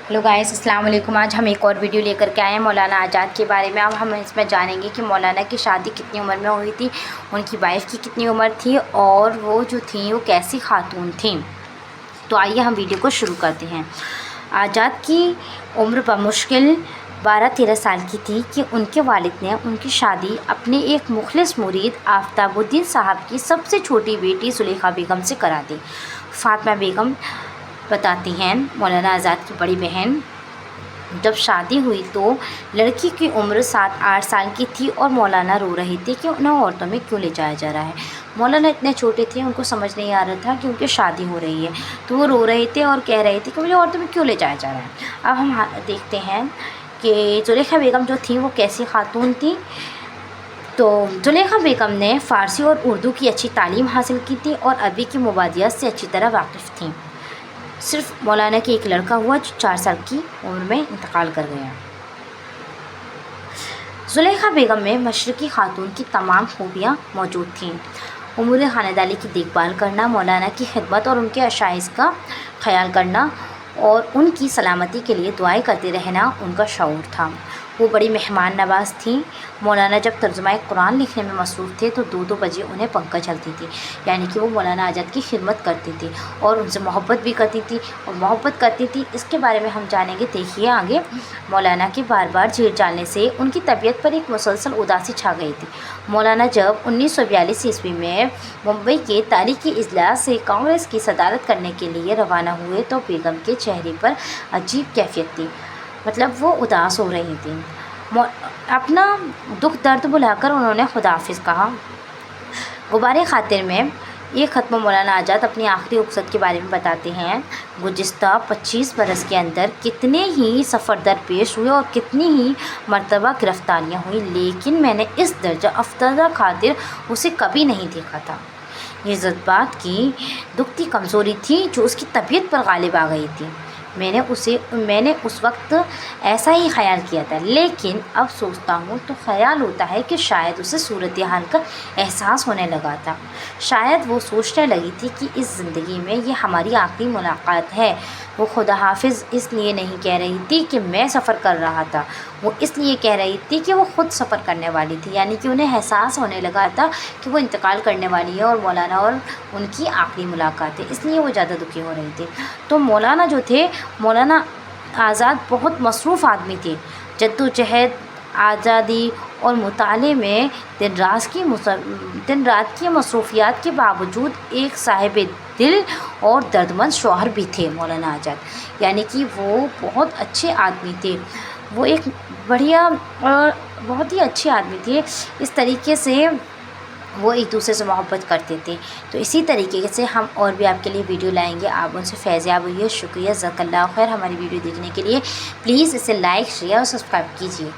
Hello guys, अस्सलाम वालेकुम। आज हम एक और वीडियो लेकर के आए हैं मौलाना आज़ाद के बारे में। अब हम इसमें जानेंगे कि मौलाना की शादी कितनी उम्र में हुई थी, उनकी वाइफ की कितनी उम्र थी और वो जो थी वो कैसी खातून थी। तो आइए हम वीडियो को शुरू करते हैं। आज़ाद की उम्र बमुश्किल 12-13 साल की थी कि उनके वालिद ने उनकी शादी अपने एक मुखलिस मुरीद आफ्ताबुद्दीन साहब की सबसे छोटी बेटी जुलेखा बेगम से करा दी। फातिमा बेगम बताती हैं, मौलाना आज़ाद की बड़ी बहन, जब शादी हुई तो लड़की की उम्र 7-8 साल की थी और मौलाना रो रहे थे कि उन्हें औरतों में क्यों ले जाया जा रहा है। मौलाना इतने छोटे थे, उनको समझ नहीं आ रहा था कि उनकी शादी हो रही है, तो वो रो रहे थे और कह रहे थे कि मुझे औरतों में क्यों ले जाया जा रहा है। अब हम देखते हैं कि जुलेखा बेगम जो थी वो कैसी खातून थी। तो जुलेखा बेगम ने फ़ारसी और उर्दू की अच्छी तालीम हासिल की थी और अरबी की मुबादियात से अच्छी तरह वाकिफ़ थी। सिर्फ मौलाना के एक लड़का हुआ जो 4 साल की उम्र में इंतकाल कर गया। जुलेखा बेगम में मशरक़ी खातून की तमाम खूबियाँ मौजूद थीं। उमूर ख़ानदानी की देखभाल करना, मौलाना की खिदमत और उनके अशाइज़ का ख्याल करना और उनकी सलामती के लिए दुआएं करते रहना उनका शऊर था। वो बड़ी मेहमान नवाज़ थीं। मौलाना जब तर्जुमाए कुरान लिखने में मसरूफ़ थे तो 2-2 बजे उन्हें पंखा चलती थी, यानी कि वो मौलाना आज़ाद की खिदमत करती थी और उनसे मोहब्बत भी करती थी और मोहब्बत करती थी। इसके बारे में हम जानेंगे, देखिए आगे। मौलाना के बार बार जेल जाने से उनकी तबीयत पर एक मुसलसल उदासी छा गई थी। मौलाना जब 1942 ईस्वी में मुंबई के तारीख़ी इजलास से कांग्रेस की सदारत करने के लिए रवाना हुए तो बेगम के चेहरे पर अजीब कैफियत थी, मतलब वो उदास हो रही थी। अपना दुख दर्द बुलाकर उन्होंने खुदाफिज कहा। गुबारे खातिर में ये ख़त्म मौलाना आज़ाद अपनी आखिरी उक़्सत के बारे में बताते हैं। गुज़िश्ता 25 बरस के अंदर कितने ही सफ़र दरपेश हुए और कितनी ही मरतबा गिरफ़्तारियाँ हुई, लेकिन मैंने इस दर्जा अफ़्तार खातिर उसे कभी नहीं देखा था। ये जज्बात की दुखती कमज़ोरी थी जो उसकी तबीयत पर गालिब आ गई थी। मैंने उस वक्त ऐसा ही ख्याल किया था, लेकिन अब सोचता हूँ तो ख्याल होता है कि शायद उसे सूरत हाल का एहसास होने लगा था। शायद वो सोचने लगी थी कि इस ज़िंदगी में ये हमारी आखिरी मुलाकात है। वो खुदा हाफिज़ इसलिए नहीं कह रही थी कि मैं सफ़र कर रहा था, वो इसलिए कह रही थी कि वो ख़ुद सफ़र करने वाली थी, यानी कि उन्हें एहसास होने लगा था कि वो इंतकाल करने वाली है और मौलाना और उनकी आखिरी मुलाकात है, इसलिए वो ज़्यादा दुखी हो रही थी। तो मौलाना जो थे, मौलाना आज़ाद बहुत मसरूफ़ आदमी थे। जद्दोजहद, आज़ादी और मुताले में दिन रात की मसरूफ़ियात के बावजूद एक साहिब दिल और दर्दमंद शौहर भी थे मौलाना आज़ाद, यानी कि वो बहुत अच्छे आदमी थे। वो एक बढ़िया और बहुत ही अच्छे आदमी थे। इस तरीके से वो एक दूसरे से मोहब्बत करते थे। तो इसी तरीके से हम और भी आपके लिए वीडियो लाएंगे, आप उनसे फैज़याब हुइए। शुक्रिया, जज़ाकल्लाह खैर। हमारी वीडियो देखने के लिए प्लीज़ इसे लाइक, शेयर और सब्सक्राइब कीजिए।